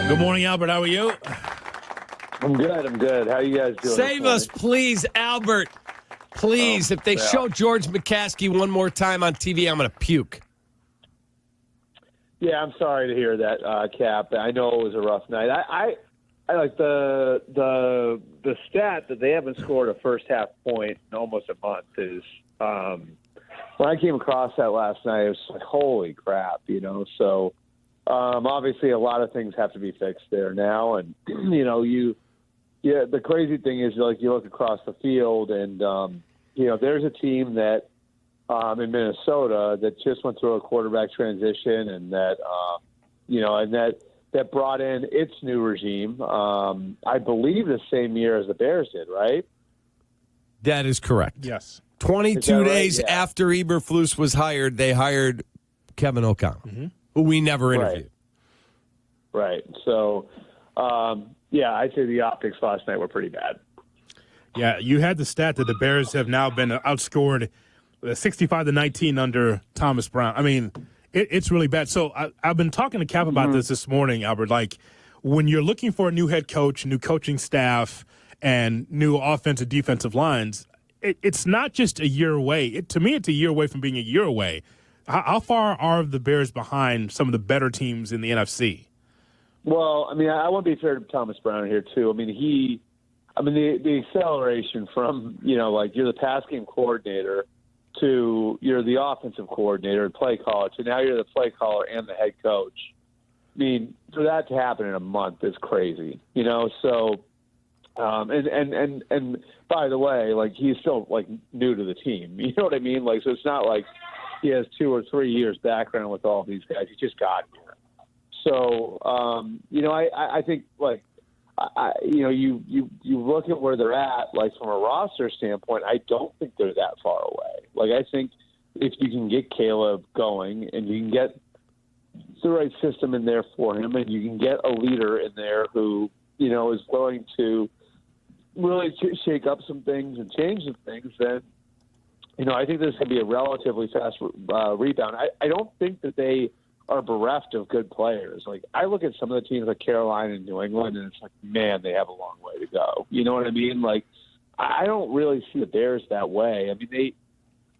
Good morning, Albert. How are you? I'm good. How are you guys doing? Save us, please, Albert. Please. If they show George McCaskey one more time on TV, I'm going to puke. Yeah, I'm sorry to hear that, Cap. I know it was a rough night. I like the stat that they haven't scored a first half point in almost a month is when I came across that last night, it was like, holy crap, So obviously a lot of things have to be fixed there now, and the crazy thing is, like, you look across the field and there's a team that in Minnesota that just went through a quarterback transition, and that that brought in its new regime. I believe the same year as the Bears did, right? That is correct. Yes. 22 days after Eberflus was hired, they hired Kevin O'Connell, who we never interviewed. Right. So, I'd say the optics last night were pretty bad. Yeah, you had the stat that the Bears have now been outscored 65-19 under Thomas Brown. I mean, it's really bad. So I've been talking to Cap about this morning, Albert. Like, when you're looking for a new head coach, new coaching staff, and new offensive, defensive lines, it's not just a year away. To me, it's a year away from being a year away. How far are the Bears behind some of the better teams in the NFC? Well, I mean, I want to be fair to Thomas Brown here, too. I mean, the acceleration from, you're the pass game coordinator to you're the offensive coordinator and play caller to now you're the play caller and the head coach. I mean, for that to happen in a month is crazy, So, and by the way, like, he's still like new to the team. You know what I mean? Like, so it's not like he has 2 or 3 years background with all these guys. He just got here. So, I think like. You look at where they're at, like, from a roster standpoint, I don't think they're that far away. Like, I think if you can get Caleb going and you can get the right system in there for him and you can get a leader in there who, is willing to really shake up some things and change some things, then, I think this can be a relatively fast rebound. I don't think that they are bereft of good players. Like, I look at some of the teams like Carolina and New England, and it's like, man, they have a long way to go. You know what I mean? Like, I don't really see the Bears that way. I mean,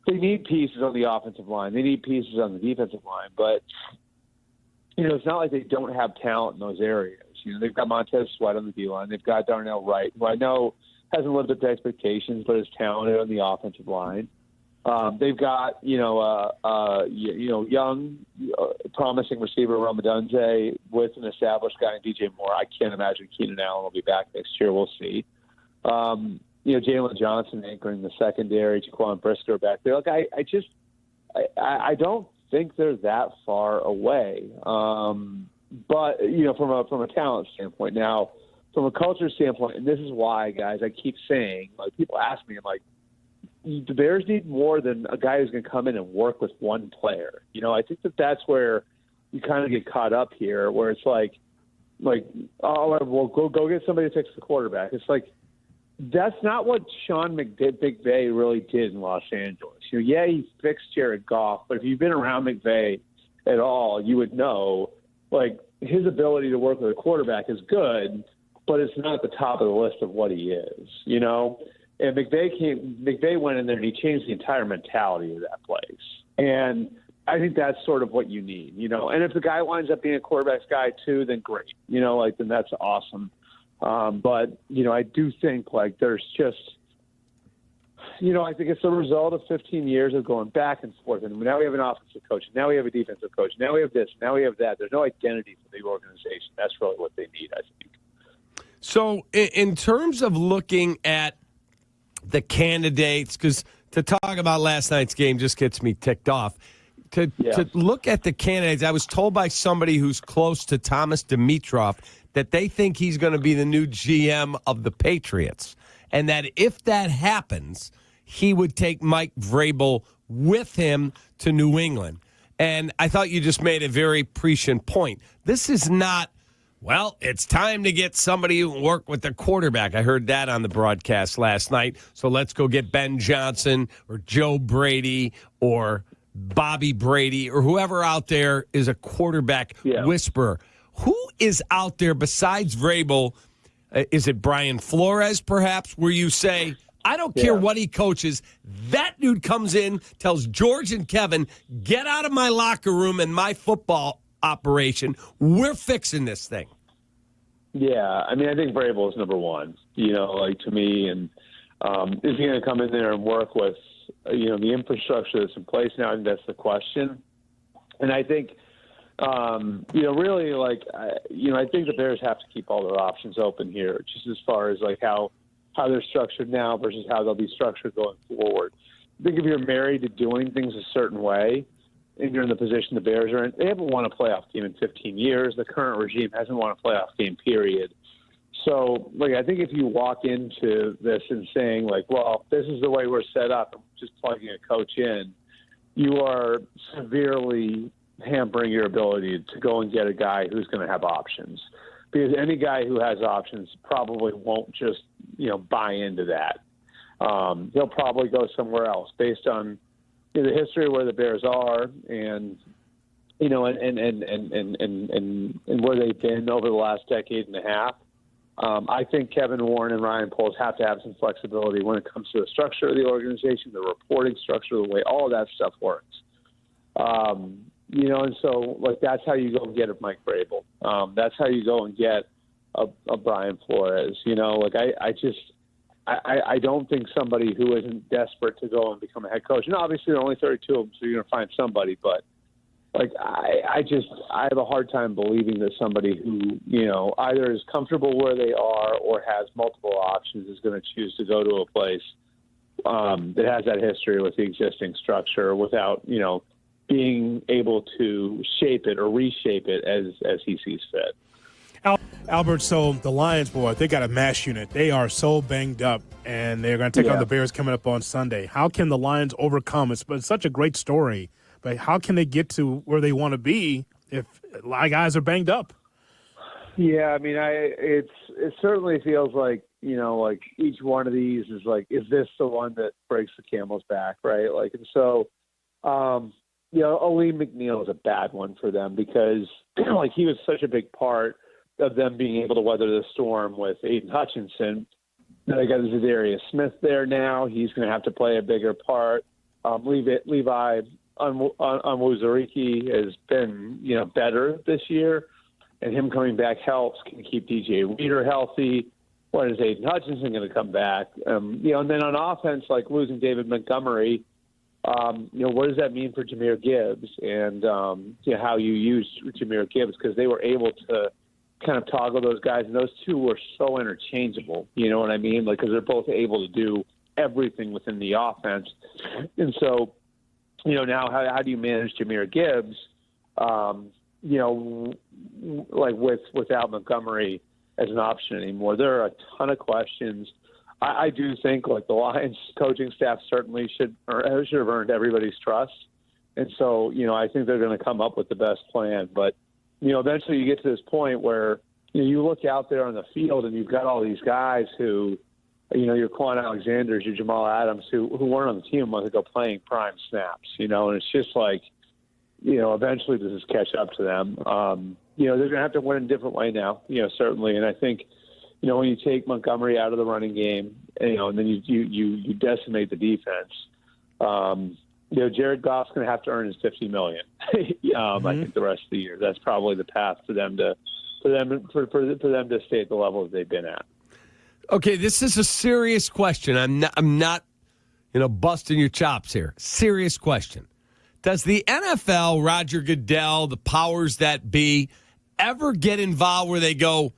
they need pieces on the offensive line. They need pieces on the defensive line. But, it's not like they don't have talent in those areas. They've got Montez Sweat on the D-line. They've got Darnell Wright, who I know hasn't lived up to expectations, but is talented on the offensive line. They've got, young, promising receiver Ramadunze with an established guy in DJ Moore. I can't imagine Keenan Allen will be back next year. We'll see. Jalen Johnson anchoring the secondary, Jaquan Brisker back there. Look, I don't think they're that far away. But from a talent standpoint, now from a culture standpoint, and this is why, guys, I keep saying, like, people ask me, I'm like, the Bears need more than a guy who's going to come in and work with one player. I think that's where you kind of get caught up here, where it's like, oh, well, go get somebody to fix the quarterback. It's like, that's not what Sean McVay really did in Los Angeles. He fixed Jared Goff, but if you've been around McVay at all, you would know, like, his ability to work with a quarterback is good, but it's not at the top of the list of what he is, And McVay went in there and he changed the entire mentality of that place. And I think that's sort of what you need, And if the guy winds up being a quarterback's guy too, then great, then that's awesome. But, I do think, like, there's just, I think it's the result of 15 years of going back and forth. And now we have an offensive coach. Now we have a defensive coach. Now we have this. Now we have that. There's no identity for the organization. That's really what they need, I think. So in terms of looking at the candidates, because to talk about last night's game just gets me ticked off. To look at the candidates, I was told by somebody who's close to Thomas Dimitroff that they think he's going to be the new GM of the Patriots, and that if that happens, he would take Mike Vrabel with him to New England. And I thought you just made a very prescient point. This is not, well, it's time to get somebody who can work with the quarterback. I heard that on the broadcast last night. So let's go get Ben Johnson or Joe Brady or Bobby Brady or whoever out there is a quarterback whisperer. Who is out there besides Vrabel? Is it Brian Flores, perhaps, where you say, I don't care what he coaches. That dude comes in, tells George and Kevin, get out of my locker room and my football operation. We're fixing this thing. Yeah, I mean, I think Vrabel is number one, to me. And is he going to come in there and work with, the infrastructure that's in place now? I think that's the question. And I think, really, I think the Bears have to keep all their options open here, just as far as, how they're structured now versus how they'll be structured going forward. I think if you're married to doing things a certain way and you're in the position the Bears are in, they haven't won a playoff game in 15 years. The current regime hasn't won a playoff game, period. So, I think if you walk into this and saying, well, this is the way we're set up, I'm just plugging a coach in, you are severely hampering your ability to go and get a guy who's going to have options. Because any guy who has options probably won't just, buy into that. He'll probably go somewhere else based on the history of where the Bears are and, and where they've been over the last decade and a half. I think Kevin Warren and Ryan Poles have to have some flexibility when it comes to the structure of the organization, the reporting structure, the way all of that stuff works. And so, that's how you go and get a Mike Vrabel. That's how you go and get a Brian Flores. I don't think somebody who isn't desperate to go and become a head coach. And obviously, there are only 32 of them, so you're going to find somebody. But, I have a hard time believing that somebody who, either is comfortable where they are or has multiple options is going to choose to go to a place that has that history with the existing structure without, being able to shape it or reshape it as he sees fit. Albert, so the Lions, boy, they got a mash unit. They are so banged up, and they're going to take on the Bears coming up on Sunday. How can the Lions overcome? It's such a great story, but how can they get to where they want to be if a lot of guys are banged up? Yeah, I mean, it certainly feels like, each one of these is is this the one that breaks the camel's back, right? And so, Aleem McNeil is a bad one for them because, he was such a big part of them being able to weather the storm with Aiden Hutchinson. Now they got Zadarius Smith there now. He's going to have to play a bigger part. Levi Onwuzurike has been, better this year, and him coming back helps. Can keep DJ Reader healthy. When is Aiden Hutchinson going to come back? And then on offense, losing David Montgomery, what does that mean for Jahmyr Gibbs and how you use Jahmyr Gibbs? Because they were able to kind of toggle those guys, and those two were so interchangeable. You know what I mean? Because they're both able to do everything within the offense. And so, now how do you manage Jahmyr Gibbs? Without Montgomery as an option anymore. There are a ton of questions. I do think the Lions coaching staff certainly should have earned everybody's trust. And so, I think they're going to come up with the best plan. But, eventually you get to this point where, you look out there on the field and you've got all these guys who, your Quan Alexanders, your Jamal Adams, who weren't on the team a month ago playing prime snaps, and it's just eventually this is catch up to them. They're going to have to win in a different way now, certainly. And I think, when you take Montgomery out of the running game, and then you decimate the defense, Jared Goff's going to have to earn his $50 million. I think the rest of the year. That's probably the path for them to stay at the level that they've been at. Okay, this is a serious question. I'm not busting your chops here. Serious question. Does the NFL, Roger Goodell, the powers that be, ever get involved where they go,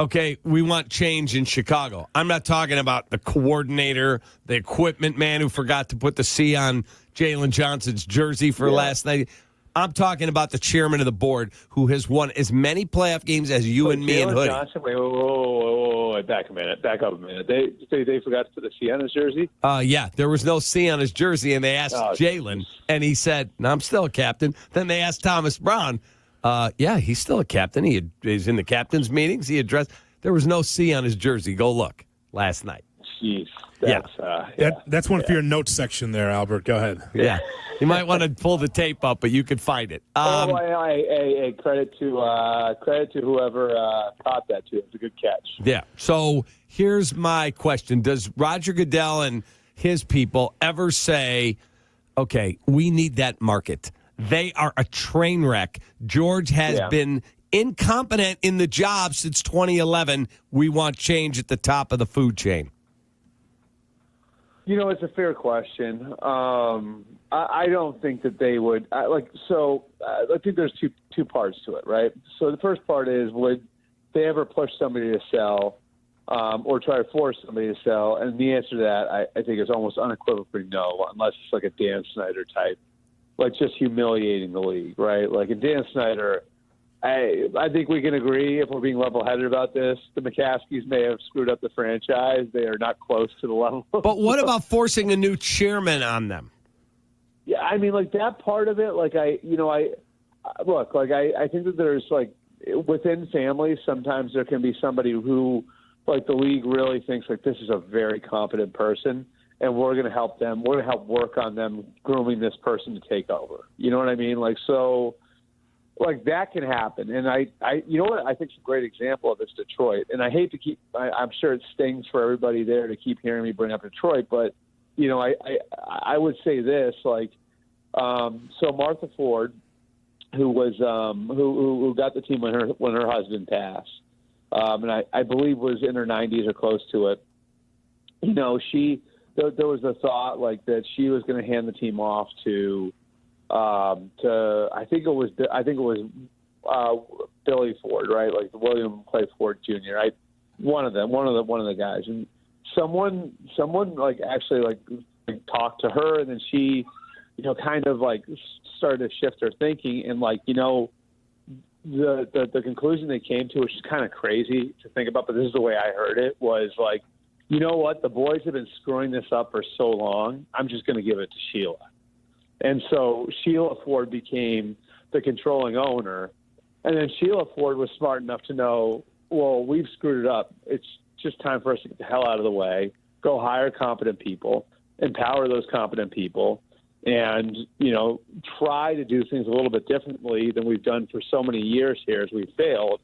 okay, we want change in Chicago? I'm not talking about the coordinator, the equipment man who forgot to put the C on Jalen Johnson's jersey for last night. I'm talking about the chairman of the board who has won as many playoff games as you and me and Hoodie. Johnson, wait, back up a minute. They forgot to put the C on his jersey? Yeah, there was no C on his jersey, and they asked Jalen, and he said, no, I'm still a captain. Then they asked Thomas Brown, yeah, he's still a captain. He's in the captain's meetings. He addressed. There was no C on his jersey. Go look last night. Jeez. That's one for your notes section there, Albert. Go ahead. Yeah. You might want to pull the tape up, but you could find it. Credit to whoever caught that, too. It's a good catch. Yeah. So here's my question. Does Roger Goodell and his people ever say, okay, we need that market? They are a train wreck. George has been incompetent in the job since 2011. We want change at the top of the food chain. It's a fair question. I don't think that they would. I think there's two parts to it, right? So the first part is, would they ever push somebody to sell or try to force somebody to sell? And the answer to that, I think, is almost unequivocally no, unless it's like a Dan Snyder type, like just humiliating the league, right? Like in Dan Snyder, I think we can agree, if we're being level-headed about this, the McCaskies may have screwed up the franchise. They are not close to the level. But what about forcing a new chairman on them? Yeah, I mean, like that part of it, I think that there's like within families, sometimes there can be somebody who, like, the league really thinks like this is a very competent person, and we're going to help them. We're going to help work on them grooming this person to take over. You know what I mean? Like, so. Like that can happen, and I you know what I think is a great example of this, Detroit. And I hate to keep, I'm sure it stings for everybody there to keep hearing me bring up Detroit, but I would say this, like, so Martha Ford, who was who got the team when her husband passed, and I believe was in her 90s or close to it. There was a thought like that she was going to hand the team off to I think it was Billy Ford, right? Like William Clay Ford Jr. One of the guys, and someone like actually like talked to her, and then she, kind of like started to shift her thinking, and like the conclusion they came to, which is kind of crazy to think about, but this is the way I heard it, was like, you know what, the boys have been screwing this up for so long, I'm just going to give it to Sheila. And so Sheila Ford became the controlling owner. And then Sheila Ford was smart enough to know, well, we've screwed it up. It's just time for us to get the hell out of the way, go hire competent people, empower those competent people, and, try to do things a little bit differently than we've done for so many years here as we've failed.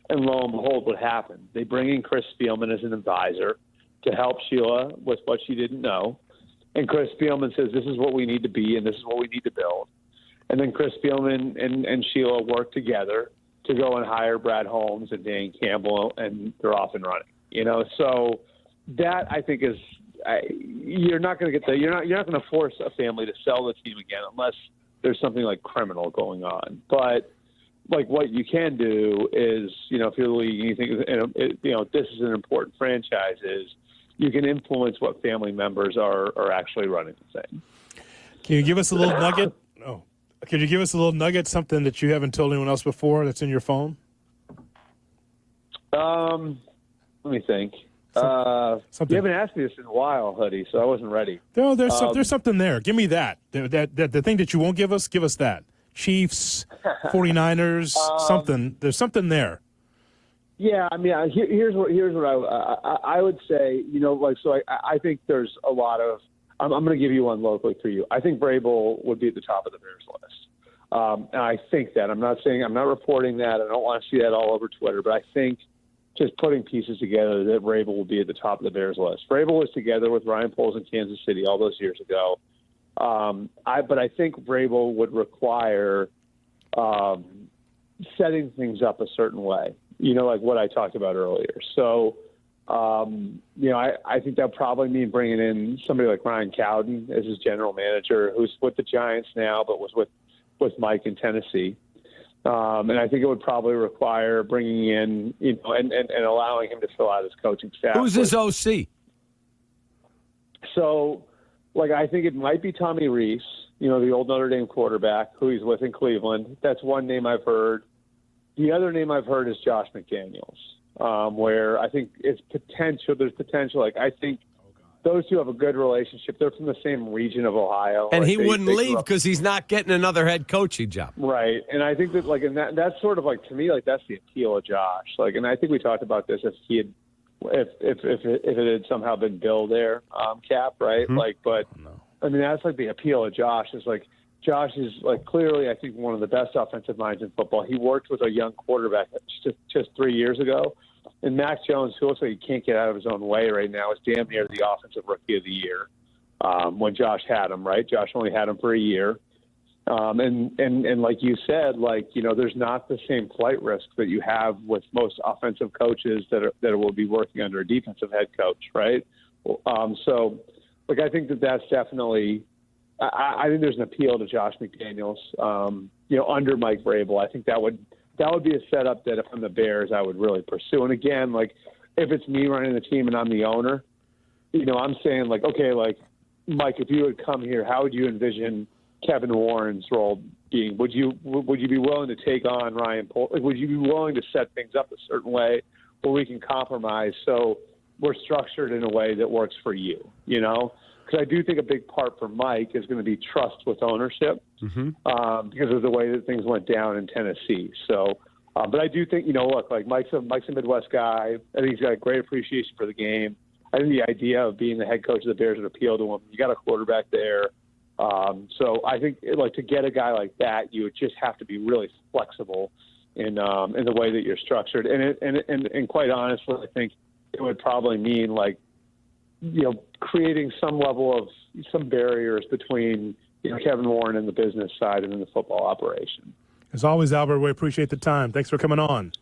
And lo and behold, what happened? They bring in Chris Spielman as an advisor to help Sheila with what she didn't know. And Chris Spielman says, this is what we need to be, and this is what we need to build. And then Chris Spielman and Sheila work together to go and hire Brad Holmes and Dan Campbell, and they're off and running. So that, I think, is you're not going to get you're not going to force a family to sell the team again unless there's something like criminal going on. But like what you can do is, if you're the league and you think this is an important franchise, is you can influence what family members are actually running the thing. Can you give us a little nugget? Oh, could you give us a little nugget, something that you haven't told anyone else before that's in your phone? Let me think. You haven't asked me this in a while, Hoodie, so I wasn't ready. No, there's something there. Give me that. The thing that you won't give us us. Chiefs, 49ers, something. There's something there. Yeah, I mean, here's what I would say. I think there's a lot of. I'm going to give you one locally for you. I think Vrabel would be at the top of the Bears list, and I think that I'm not reporting that. I don't want to see that all over Twitter, but I think just putting pieces together that Vrabel will be at the top of the Bears list. Vrabel was together with Ryan Poles in Kansas City all those years ago. But I think Vrabel would require setting things up a certain way. Like what I talked about earlier. So, I think that probably mean bringing in somebody like Ryan Cowden as his general manager, who's with the Giants now, but was with Mike in Tennessee. And I think it would probably require bringing in, and allowing him to fill out his coaching staff. Who's his OC? So, I think it might be Tommy Rees, the old Notre Dame quarterback who he's with in Cleveland. That's one name I've heard. The other name I've heard is Josh McDaniels, where I think it's potential. There's potential. I think those two have a good relationship. They're from the same region of Ohio. And he wouldn't leave because he's not getting another head coaching job. Right. And I think that, and that's sort of to me, that's the appeal of Josh. And I think we talked about this if he had if it had somehow been Bill there, Cap, right? But I mean, that's like the appeal of Josh is like Josh is like clearly, I think, one of the best offensive minds in football. He worked with a young quarterback just 3 years ago, and Mac Jones, who looks like he can't get out of his own way right now, is damn near the offensive rookie of the year when Josh had him. Right? Josh only had him for a year. And like you said, there's not the same flight risk that you have with most offensive coaches that will be working under a defensive head coach, right? So, I think that's definitely. I think there's an appeal to Josh McDaniels, under Mike Vrabel. I think that would be a setup that if I'm the Bears, I would really pursue. And again, if it's me running the team and I'm the owner, I'm saying okay, Mike, if you would come here, how would you envision Kevin Warren's role being? Would you be willing to take on Ryan Poles? Would you be willing to set things up a certain way where we can compromise so we're structured in a way that works for you? Because I do think a big part for Mike is going to be trust with ownership because of the way that things went down in Tennessee. So, but I do think Mike's a Midwest guy. I think he's got a great appreciation for the game. I think the idea of being the head coach of the Bears would appeal to him. You got a quarterback there. So I think to get a guy like that, you would just have to be really flexible in the way that you're structured. And quite honestly, I think it would probably mean creating some level of some barriers between Kevin Warren and the business side and then the football operation. As always, Albert, we appreciate the time. Thanks for coming on.